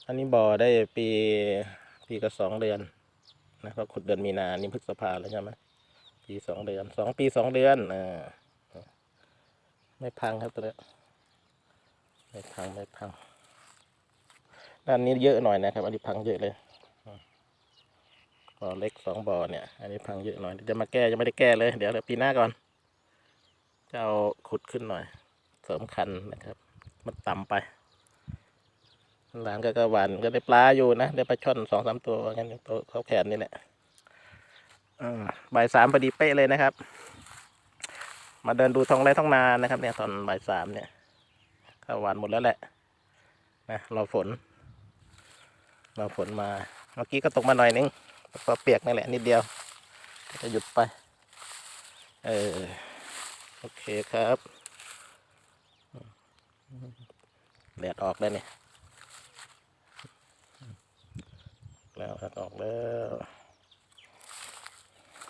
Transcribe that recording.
อันนี้บ่อได้ปีกับ2 เดือนนะก็ขุดเดือนมีนานี่พฤษภาแล้วใช่ไหมปี2 เดือน2 ปี 2 เดือนไม่พังครับตัวนี้ไม่พังด้านนี้เยอะหน่อยนะครับอันนี้พังเยอะเลยบ่อเล็ก2 บ่อเนี่ยอันนี้พังเยอะหน่อยจะมาแก้ยังไม่ได้แก้เลยเดี๋ยวปีหน้าก่อนจะเอาขุดขึ้นหน่อยเสริมคันนะครับมันต่ำไปหลังก็หวานก็ได้ปลาอยู่นะได้ปลาช่อน2-3 ตัวงั้นตัวเขาแขนนี่แหละบ่าย 3พอดีเป๊ะเลยนะครับมาเดินดูท้องไร่ท้องนานะครับเนี่ยตอนบ่าย 3เนี่ยข้าวหวานหมดแล้วแหละนะรอฝนมาเมื่อกี้ก็ตกมาหน่อยนึงพอเปียกนี่แหละนิดเดียวจะหยุดไปโอเคครับแดดออกแล้วเนี่ยแล้วแดดออกแล้ว